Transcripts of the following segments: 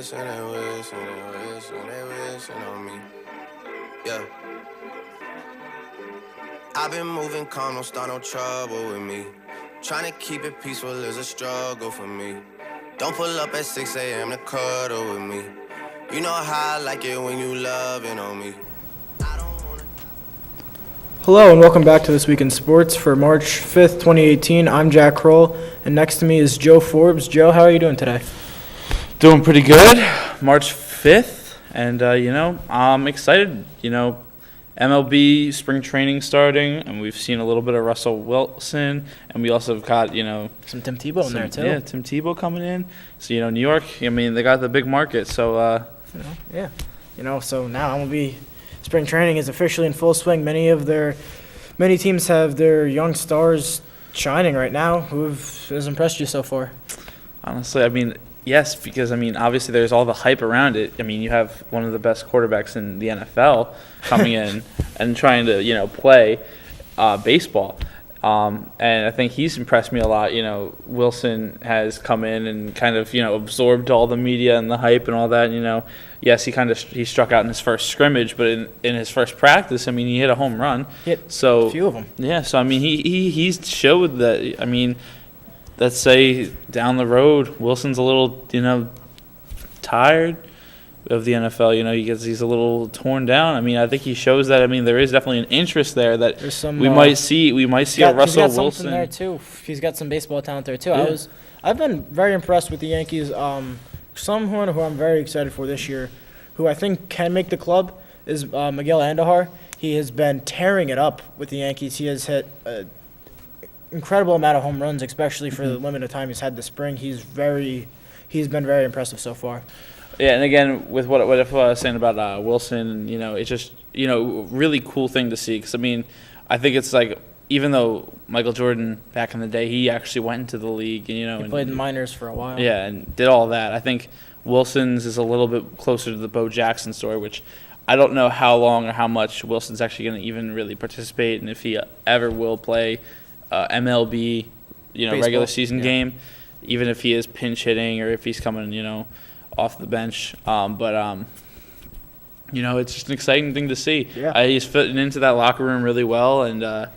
wish, and they wish, and they wish, and they wishing on me. Yeah. I've been moving calm, don't start no trouble with me. Trying to keep it peaceful is a struggle for me. Don't pull up at 6 a.m. to cuddle with me. You know how I like it when you loving on me. Hello and welcome back to This Week in Sports for March 5th, 2018. I'm Jack Crowell, and next to me is Joe Forbes. Joe, how are you doing today? Doing pretty good. March 5th, and, I'm excited. MLB spring training starting, and we've seen a little bit of Russell Wilson, and we also have got, some Tim Tebow in there, too. Yeah, Tim Tebow coming in. So, New York, they got the big market, so. So now MLB spring training is officially in full swing. Many teams have their young stars shining right now. Who has impressed you so far? Honestly, yes, because, obviously there's all the hype around it. You have one of the best quarterbacks in the NFL coming in and trying to, play baseball. And I think he's impressed me a lot. Wilson has come in and kind of, absorbed all the media and the hype and all that. Yes, he struck out in his first scrimmage, but in his first practice, he hit a home run. Hit a few of them. Yeah, so, he's showed that, let's say down the road, Wilson's a little, tired of the NFL. He's a little torn down. I think he shows that. There is definitely an interest there that we might see a Russell Wilson. He's got something there too. He's got some baseball talent there too. Yeah. I've been very impressed with the Yankees. Someone who I'm very excited for this year, who I think can make the club, is Miguel Andujar. He has been tearing it up with the Yankees. He has hit an incredible amount of home runs, especially for the limited time he's had this spring. He's been very impressive so far. Yeah, and again, with what I was saying about Wilson, it's just, really cool thing to see. Because, I think it's like, even though Michael Jordan, back in the day, he actually went into the league. He played in minors for a while. Yeah, and did all that. I think Wilson's is a little bit closer to the Bo Jackson story, which I don't know how long or how much Wilson's actually going to even really participate, and if he ever will play MLB, Baseball. Regular season game, even if he is pinch hitting or if he's coming, off the bench. It's just an exciting thing to see. Yeah. He's fitting into that locker room really well, and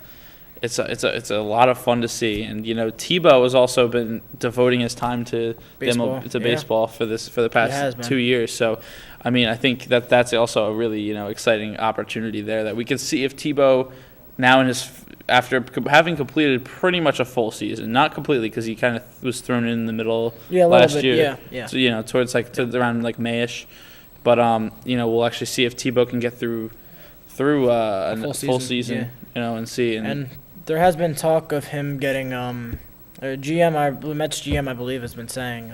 it's a lot of fun to see. And Tebow has also been devoting his time to baseball for the past 2 years. So, I think that's also a really exciting opportunity there that we can see if Tebow now after having completed pretty much a full season, not completely because he kind of was thrown in the middle last year. Yeah. So towards around Mayish, but we'll actually see if Tebow can get through a full season, and see. And there has been talk of him getting Mets GM I believe has been saying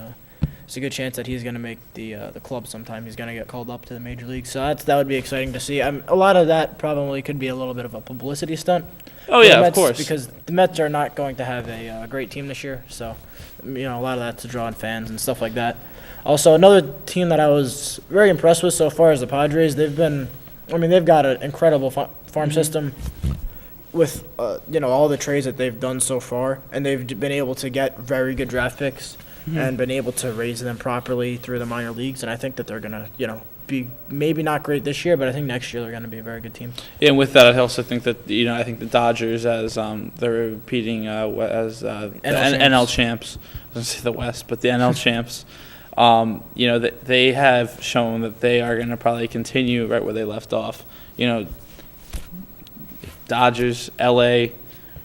it's a good chance that he's going to make the club sometime. He's going to get called up to the major league, so that would be exciting to see. A lot of that probably could be a little bit of a publicity stunt. Oh yeah, Mets, of course. Because the Mets are not going to have a great team this year, so a lot of that to draw in fans and stuff like that. Also, another team that I was very impressed with so far is the Padres. They've got an incredible farm system with all the trades that they've done so far, and they've been able to get very good draft picks and been able to raise them properly through the minor leagues. And I think that they're gonna be maybe not great this year, but I think next year they're going to be a very good team. Yeah, and with that, I also think that I think the Dodgers, as they're repeating as NL champs. I was going to say the West, but the NL champs. That they have shown that they are going to probably continue right where they left off. Dodgers, LA,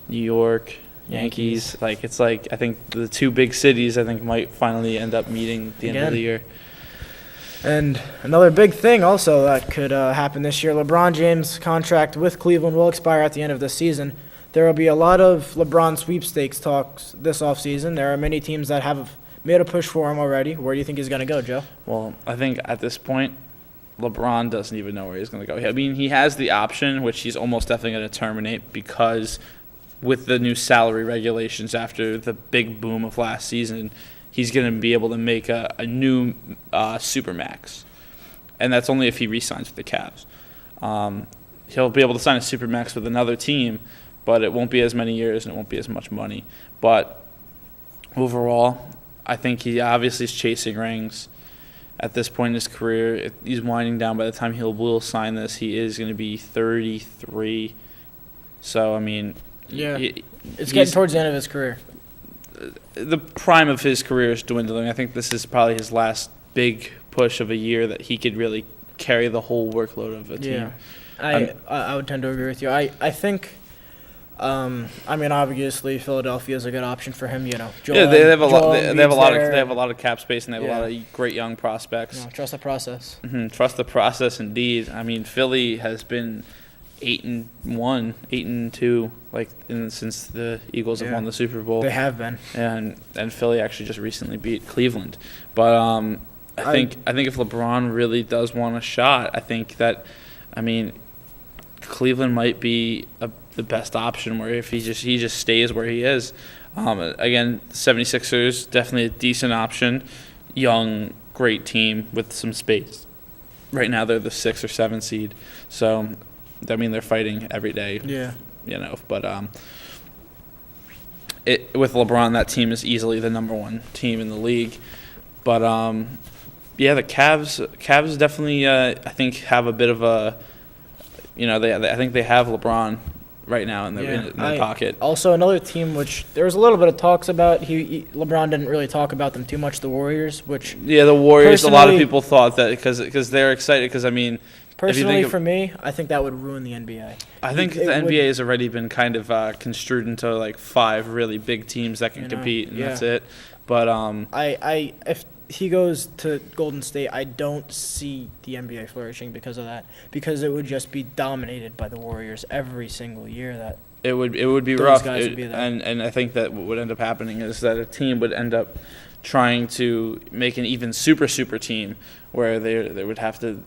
New York, Yankees. I think the two big cities might finally end up meeting at the end of the year. And another big thing also that could happen this year, LeBron James' contract with Cleveland will expire at the end of this season. There will be a lot of LeBron sweepstakes talks this offseason. There are many teams that have made a push for him already. Where do you think he's going to go, Joe? Well, I think at this point, LeBron doesn't even know where he's going to go. He has the option, which he's almost definitely going to terminate because with the new salary regulations after the big boom of last season, he's going to be able to make a new Supermax. And that's only if he re-signs with the Cavs. He'll be able to sign a Supermax with another team, but it won't be as many years and it won't be as much money. But overall, I think he obviously is chasing rings. at this point in his career. He's winding down. By the time he will sign this, he is going to be 33. So, I mean, yeah, it's getting towards the end of his career. The prime of his career is dwindling. I think this is probably his last big push of a year that he could really carry the whole workload of a team. Yeah, I would tend to agree with you. I think. I mean, obviously, Philadelphia is a good option for him. Joel, they have a lot. They have a lot of cap space, and they have a lot of great young prospects. Trust the process. Mm-hmm. Trust the process, indeed. I mean, Philly has been 8-1, 8-2, since the Eagles have won the Super Bowl. They have been. And Philly actually just recently beat Cleveland. But I think if LeBron really does want a shot, I think that, Cleveland might be the best option. Where if he just stays where he is, again, 76ers definitely a decent option, young, great team with some space. Right now they're the 6 or 7 seed, so they're fighting every day. Yeah. But with LeBron, that team is easily the number 1 team in the league. But the Cavs definitely I think have a bit of a, I think they have LeBron right now in their pocket. Also, another team which there was a little bit of talks about. LeBron didn't really talk about them too much. The Warriors, the Warriors. A lot of people thought that because they're excited. Because personally, for me, I think that would ruin the NBA. I think the NBA has already been kind of construed into 5 really big teams that can compete, and that's it. But if he goes to Golden State, I don't see the NBA flourishing because of that. Because it would just be dominated by the Warriors every single year. That it would be rough. And I think that what would end up happening is that a team would end up trying to make an even super team where they would have to,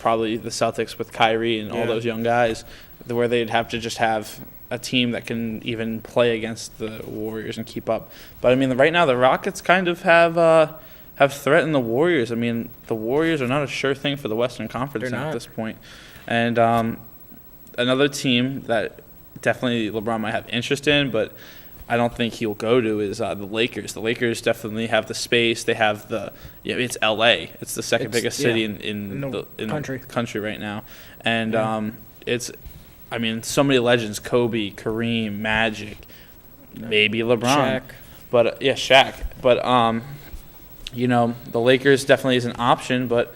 probably the Celtics with Kyrie and all those young guys, where they'd have to just have a team that can even play against the Warriors and keep up. But right now the Rockets kind of have threatened the Warriors. The Warriors are not a sure thing for the Western Conference at this point. And another team that definitely LeBron might have interest in, but I don't think he'll go to, is the Lakers. The Lakers definitely have the space. They have it's L.A. It's the second biggest city in the country right now. And it's, so many legends: Kobe, Kareem, Magic, maybe LeBron. Shaq. But, Shaq. But, the Lakers definitely is an option, but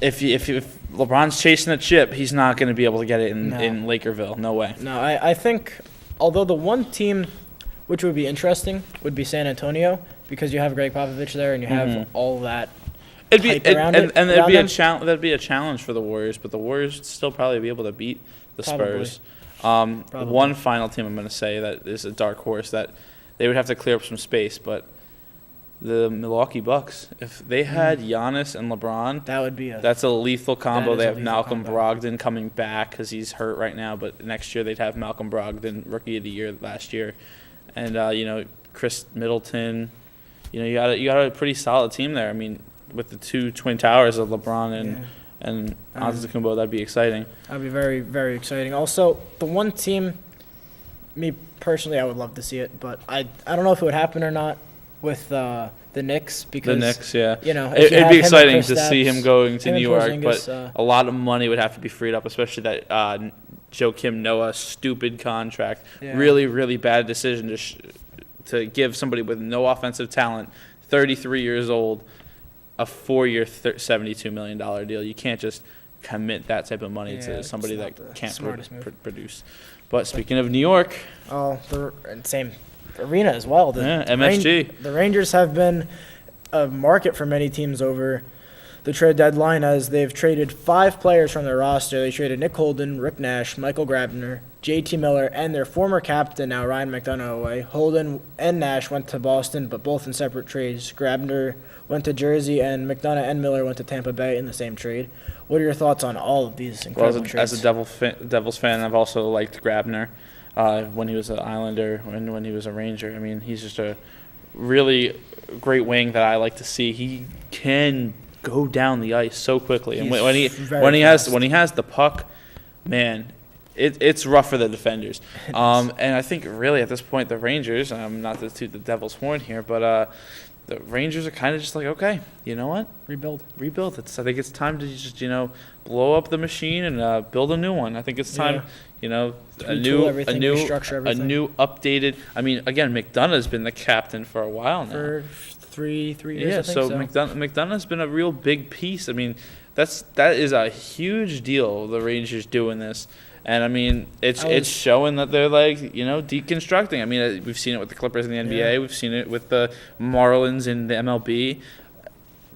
if LeBron's chasing a chip, he's not going to be able to get it in Lakerville. No way. No, I think, although the one team which would be interesting would be San Antonio, because you have Greg Popovich there and you have all that that'd be a challenge for the Warriors, but the Warriors would still probably be able to beat the Spurs. One final team I'm going to say that is a dark horse that they would have to clear up some space, but the Milwaukee Bucks. If they had Giannis and LeBron, that's a lethal combo. They have Malcolm Brogdon coming back because he's hurt right now, but next year they'd have Malcolm Brogdon, Rookie of the Year last year, and Chris Middleton. You got a pretty solid team there. With the 2 twin towers of LeBron and Antetokounmpo, that'd be exciting. That'd be very, very exciting. Also, the one team, me personally, I would love to see it, but I don't know if it would happen or not. With the Knicks, because the Knicks, it'd be exciting to see him going to New York, but a lot of money would have to be freed up, especially that Joakim Noah stupid contract. Really, really bad decision to give somebody with no offensive talent, 33 years old, a 4-year, $72 million deal. You can't just commit that type of money to somebody that can't produce. But speaking of New York, same arena as well. MSG. The Rangers have been a market for many teams over the trade deadline, as they've traded 5 players from their roster. They traded Nick Holden, Rick Nash, Michael Grabner, JT Miller, and their former captain, now Ryan McDonough, away. Holden and Nash went to Boston, but both in separate trades. Grabner went to Jersey, and McDonough and Miller went to Tampa Bay in the same trade. What are your thoughts on all of these incredible trades? As a Devils fan, I've also liked Grabner. When he was an Islander and when he was a Ranger. He's just a really great wing that I like to see. He can go down the ice so quickly, and when he has the puck, man, it's rough for the defenders. And I think really at this point the Rangers, not to toot the Devils' horn here, but the Rangers are kind of just like, okay, you know what? Rebuild. Rebuild. I think it's time to just, blow up the machine and build a new one. I think it's time, a new restructure everything. A new updated. I mean, again, McDonough's been the captain for a while now. For three years. Yeah, I think so. McDonough's been a real big piece. I mean, that is a huge deal. The Rangers doing this. And I mean, it's showing that they're like, deconstructing. I mean, we've seen it with the Clippers in the NBA. Yeah. We've seen it with the Marlins in the MLB.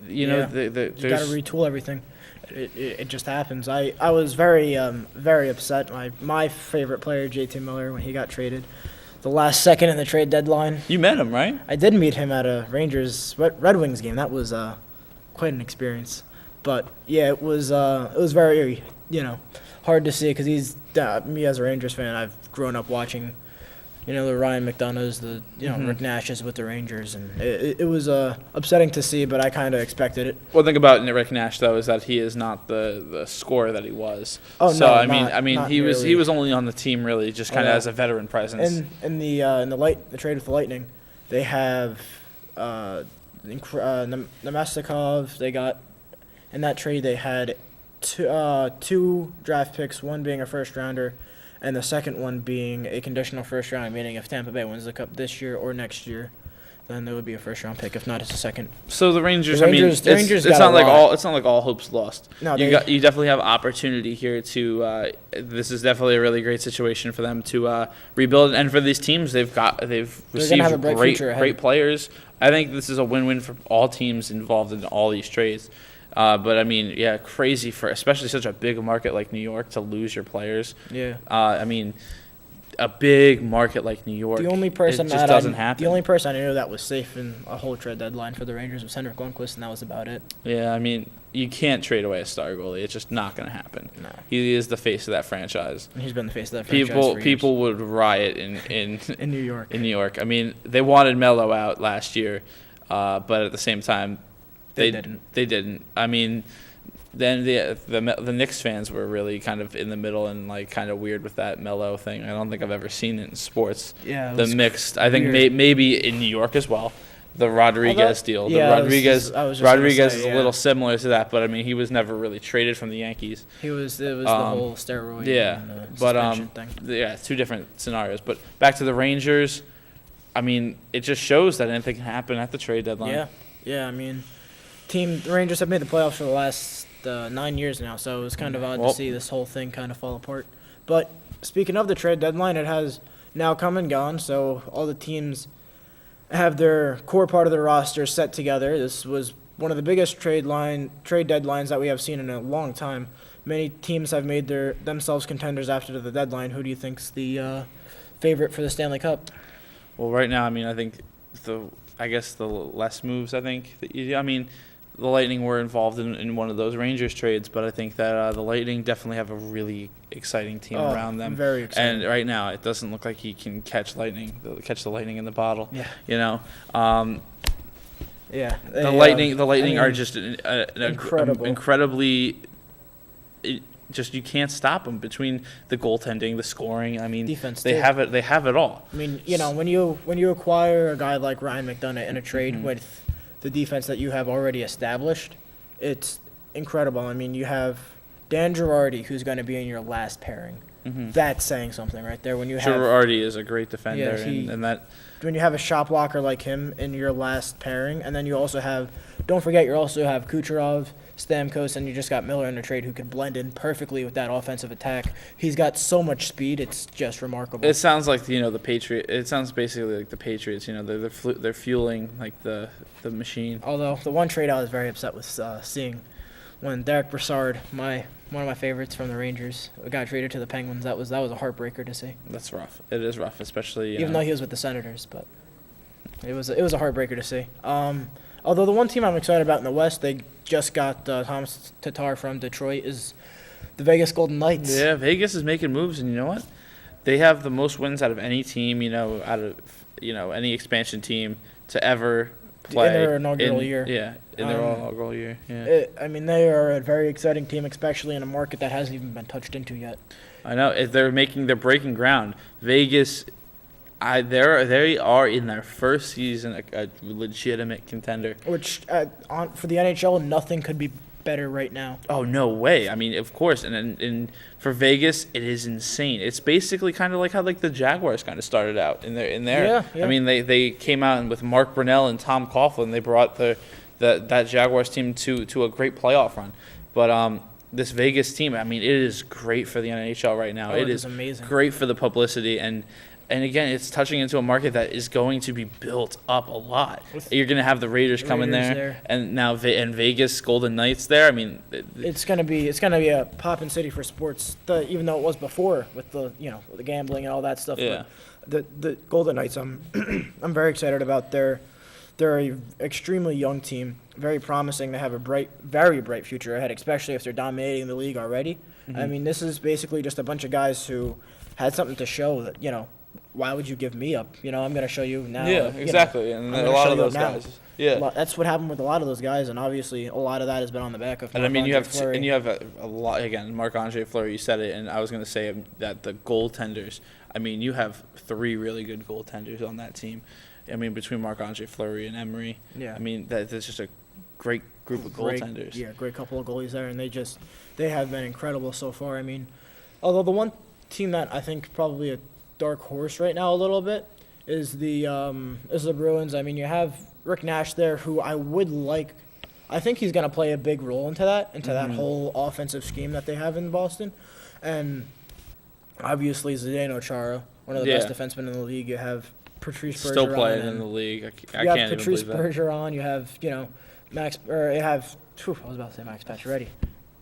You got to retool everything. It just happens. I was very upset. My favorite player, JT Miller, when he got traded, the last second in the trade deadline. You met him, right? I did meet him at a Rangers Red Wings game. That was quite an experience. But yeah, it was very hard to see because he's me as a Rangers fan. I've grown up watching, the Ryan McDonoughs, the Rick Nashes with the Rangers, and it was upsetting to see, but I kind of expected it. One thing about Rick Nash though is that he is not the scorer that he was. Oh so, no, I mean he was only on the team really just kind of as a veteran presence. In the trade with the Lightning, they have Nemestikov. They got in that trade they had two draft picks, one being a first rounder, and the second one being a conditional first round, meaning if Tampa Bay wins the Cup this year or next year, then there would be a first round pick. If not, it's a second. So the Rangers, it's not like all hope's lost. No, you definitely have opportunity here to. This is definitely a really great situation for them to rebuild, and for these teams, they've received great players. I think this is a win-win for all teams involved in all these trades. But I mean, yeah, crazy for especially such a big market like New York to lose your players. Yeah. I mean, a big market like New York. The only person doesn't happen. The only person I knew that was safe in a whole trade deadline for the Rangers was Henrik Lundqvist, and that was about it. Yeah, I mean, you can't trade away a star goalie. It's just not going to happen. No. He is the face of that franchise. And he's been the face of that franchise. People would riot in in New York. In New York. I mean, they wanted Melo out last year, but at the same time. They didn't. I mean, then the Knicks fans were really kind of in the middle and like kind of weird with that Melo thing. I don't think I've ever seen it in sports. Yeah, the mixed. I think maybe in New York as well. The Rodriguez deal. Yeah, Rodriguez is a little similar to that, but I mean he was never really traded from the Yankees. It was the whole steroid. Yeah, suspension thing. Yeah, two different scenarios. But back to the Rangers. I mean, it just shows that anything can happen at the trade deadline. Yeah. I mean. The Rangers have made the playoffs for the last 9 years now, so it was kind of odd to see this whole thing kind of fall apart. But speaking of the trade deadline, it has now come and gone, so all the teams have their core part of their roster set together. This was one of the biggest trade deadlines that we have seen in a long time. Many teams have made themselves contenders after the deadline. Who do you think's the favorite for the Stanley Cup? Well, right now, I mean, I think the less moves. The Lightning were involved in one of those Rangers trades, but I think that the Lightning definitely have a really exciting team around them. Very exciting. And right now, it doesn't look like he can catch the Lightning in the bottle. Yeah. Yeah. The Lightning are just incredibly. Just you can't stop them between the goaltending, the scoring. I mean, defense. They have it. They have it all. I mean, when you acquire a guy like Ryan McDonough in a trade with the defense that you have already established, it's incredible. I mean, you have Dan Girardi, who's going to be in your last pairing. Mm-hmm. That's saying something right there. When you have Girardi is a great defender, and that when you have a shot blocker like him in your last pairing, and then you also have, don't forget, you also have Kucherov, Stamkos, and you just got Miller in a trade who could blend in perfectly with that offensive attack. He's got so much speed; it's just remarkable. It sounds like the Patriot. It sounds basically like the Patriots. They're fueling like the machine. Although the one trade I was very upset with seeing when Derek Brassard, one of my favorites from the Rangers, got traded to the Penguins. That was a heartbreaker to see. That's rough. It is rough, especially even though he was with the Senators, but it was a heartbreaker to see. Although the one team I'm excited about in the West, they just got Thomas Tatar from Detroit, is the Vegas Golden Knights. Yeah, Vegas is making moves, and you know what? They have the most wins out of any team, out of any expansion team to ever play in their inaugural year. Yeah, in their inaugural year. Yeah. They are a very exciting team, especially in a market that hasn't even been touched into yet. I know they're breaking ground. Vegas They are in their first season a legitimate contender. Which for the NHL, nothing could be better right now. Oh, no way. I mean, of course. And for Vegas, it is insane. It's basically kind of like how the Jaguars kind of started out in there. Yeah. I mean, they came out and with Mark Brunell and Tom Coughlin, they brought that Jaguars team to a great playoff run. But this Vegas team, I mean, it is great for the NHL right now. It is amazing. Great for the publicity and again, it's touching into a market that is going to be built up a lot. You're going to have the Raiders come in there, and now Vegas Golden Knights there. I mean, it's going to be a poppin' city for sports. Even though it was before with the gambling and all that stuff. Yeah. But the Golden Knights, I'm very excited about. They're an extremely young team, very promising. They have a very bright future ahead, especially if they're dominating the league already. Mm-hmm. I mean, this is basically just a bunch of guys who had something to show that why would you give me up? I'm going to show you now. Yeah, exactly. And a lot of those guys. Yeah, that's what happened with a lot of those guys, and obviously a lot of that has been on the back of. And I mean, you have a lot again. Marc-Andre Fleury, you said it, and I was going to say that the goaltenders. I mean, you have 3 really good goaltenders on that team. I mean, between Marc-Andre Fleury and Emery. Yeah. I mean, that's just a great group of goaltenders. Yeah, great couple of goalies there, and they have been incredible so far. I mean, although the one team that I think probably a dark horse right now a little bit is the Bruins. I mean, you have Rick Nash there, who I think he's going to play a big role into that whole offensive scheme that they have in Boston. And obviously Zdeno Chara, one of the best defensemen in the league. You have Patrice Bergeron. Still playing in the league. I can't you have even Patrice believe that. Bergeron. You have, Max, or you have, I was about to say Max Pacioretty.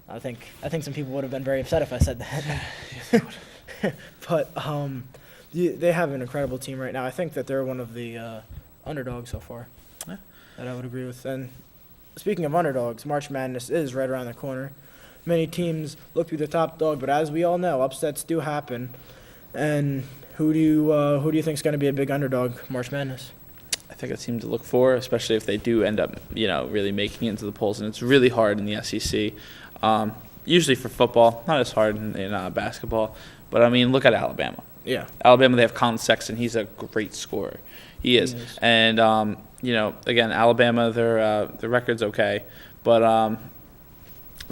I think some people would have been very upset if I said that. But they have an incredible team right now. I think that they're one of the underdogs so far. Yeah. That I would agree with. And speaking of underdogs, March Madness is right around the corner. Many teams look to be the top dog, but as we all know, upsets do happen. And who do you think is going to be a big underdog March Madness? I think a team to look for, especially if they do end up, really making it into the polls, and it's really hard in the SEC. Usually for football, not as hard in basketball. But I mean, look at Alabama. Yeah. Alabama, they have Colin Sexton. He's a great scorer. He is. And again, Alabama, their record's okay, but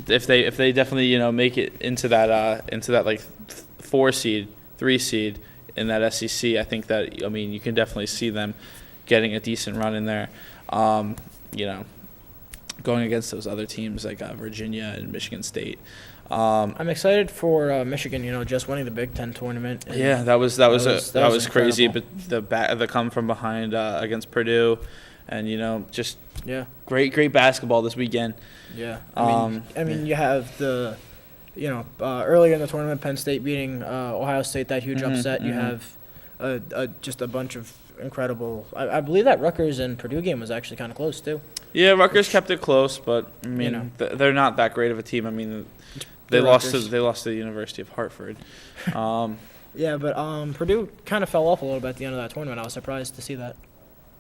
if they definitely make it into that like 4 seed, 3 seed in that SEC, I think that you can definitely see them getting a decent run in there. Going against those other teams like Virginia and Michigan State. I'm excited for Michigan, just winning the Big Ten tournament. Yeah, that was crazy. incredible. But the come from behind against Purdue, and great basketball this weekend. Yeah, I mean, you have the, earlier in the tournament, Penn State beating Ohio State, that huge upset. You have just a bunch of incredible. I believe that Rutgers and Purdue game was actually kind of close too. Yeah, Rutgers kept it close, but I mean, they're not that great of a team. I mean, they lost to the University of Hartford. Yeah, but Purdue kind of fell off a little bit at the end of that tournament. I was surprised to see that.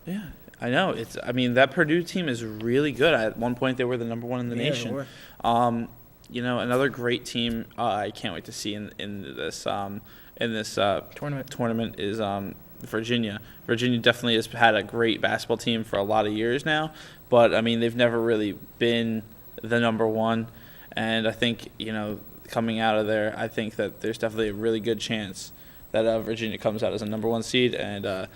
Yeah, I know. That Purdue team is really good. At one point, they were the number 1 in the nation. They were. Another great team I can't wait to see in this tournament is Virginia. Virginia definitely has had a great basketball team for a lot of years now, but I mean they've never really been the number 1, and I think coming out of there, I think that there's definitely a really good chance that Virginia comes out as a number 1 seed, and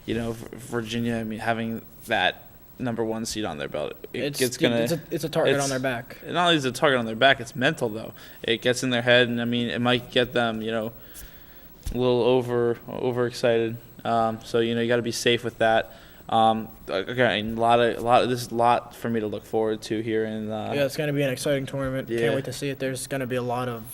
Virginia, having that number 1 seed on their belt, it's a target on their back. Not only is it a target on their back, it's mental though. It gets in their head, and it might get them a little overexcited. So you got to be safe with that. Again, this is a lot for me to look forward to here. It's going to be an exciting tournament. Yeah. Can't wait to see it. There's going to be a lot of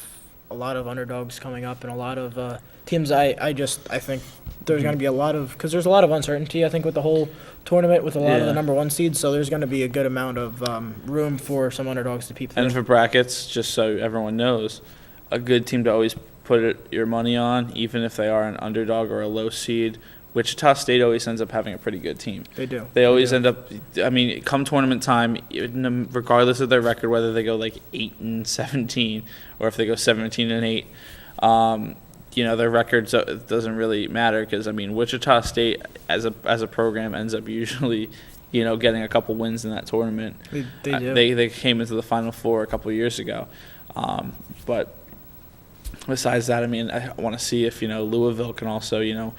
underdogs coming up, and a lot of teams. I think there's going to be a lot of, because there's a lot of uncertainty. I think with the whole tournament, with a lot of the number 1 seeds, so there's going to be a good amount of room for some underdogs to peep through. And for brackets, just so everyone knows, a good team to always put your money on, even if they are an underdog or a low seed. Wichita State always ends up having a pretty good team. They do. They always end up. Come tournament time, regardless of their record, whether they go like 8-17 or if they go 17-8, their records doesn't really matter because, I mean, Wichita State as a program ends up usually, getting a couple wins in that tournament. They do. They came into the Final Four a couple of years ago. But besides that, I mean, I want to see if, Louisville can also,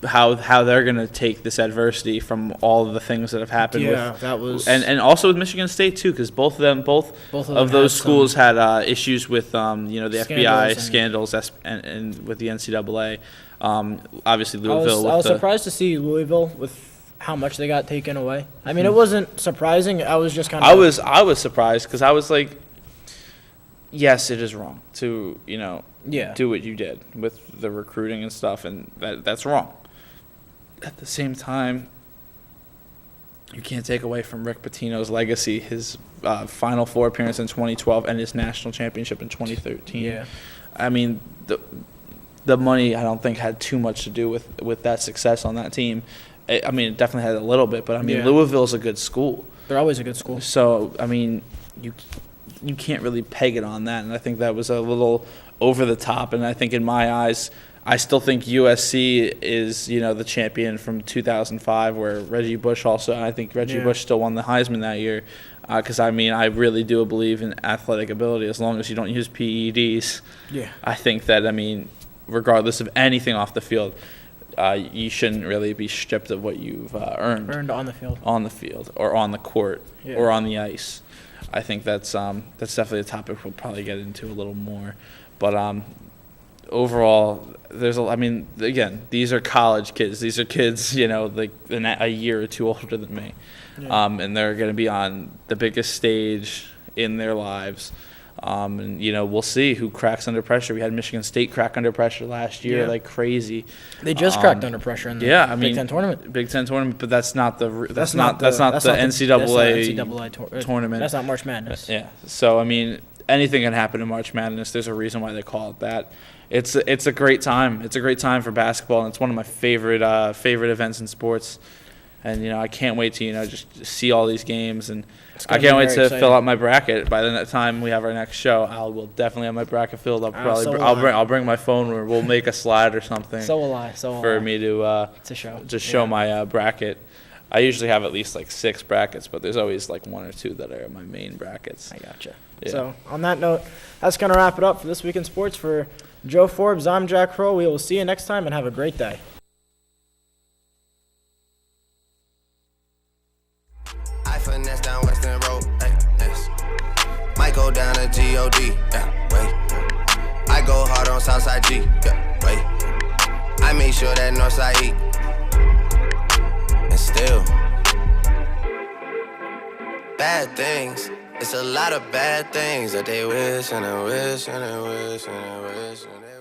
how they're going to take this adversity from all of the things that have happened. Yeah, that was... And also with Michigan State, too, because both of those schools had issues with, the FBI scandals and with the NCAA. Obviously, Louisville. I was surprised to see Louisville with how much they got taken away. I mean, it wasn't surprising. I was just kind of... I was surprised because I was like, yes, it is wrong to, do what you did with the recruiting and stuff, and that's wrong. At the same time, you can't take away from Rick Pitino's legacy, his Final Four appearance in 2012 and his national championship in 2013. Yeah. I mean, the money, I don't think, had too much to do with that success on that team. I mean, it definitely had a little bit, but, I mean, Louisville's a good school. They're always a good school. So, I mean, you can't really peg it on that, and I think that was a little over the top, and I think in my eyes, I still think USC is, the champion from 2005, where Reggie Bush also, I think Reggie Bush still won the Heisman that year, because, I mean, I really do believe in athletic ability as long as you don't use PEDs. Yeah. I think that, I mean, regardless of anything off the field, you shouldn't really be stripped of what you've earned on the field. On the field, or on the court, or on the ice. I think that's definitely a topic we'll probably get into a little more. But overall, again, these are college kids. These are kids, like a year or two older than me. Yeah. And they're going to be on the biggest stage in their lives. And, we'll see who cracks under pressure. We had Michigan State crack under pressure last year like crazy. They just cracked under pressure in the Big Ten tournament. Big Ten tournament, but that's not the NCAA tournament. That's not March Madness. Yeah. So, I mean, anything can happen in March Madness. There's a reason why they call it that. It's a great time. It's a great time for basketball, and it's one of my favorite events in sports. And, I can't wait to, just see all these games. And I can't wait to fill out my bracket. By the time we have our next show, I will definitely have my bracket filled up. I'll bring my phone, or we'll make a slide or something. So will I. For me to show my bracket. I usually have at least like 6 brackets, but there's always like 1 or 2 that are my main brackets. I gotcha. Yeah. So on that note, that's going to wrap it up for this week in sports. For Joe Forbes, I'm Jack Crowell. We will see you next time, and have a great day. Finesse down Western Road, might go down to G-O-D, wait. I go hard on Southside G, wait. I make sure that Northside E, and still, bad things, it's a lot of bad things that they wish and they wish and they wish and they wish and they wish.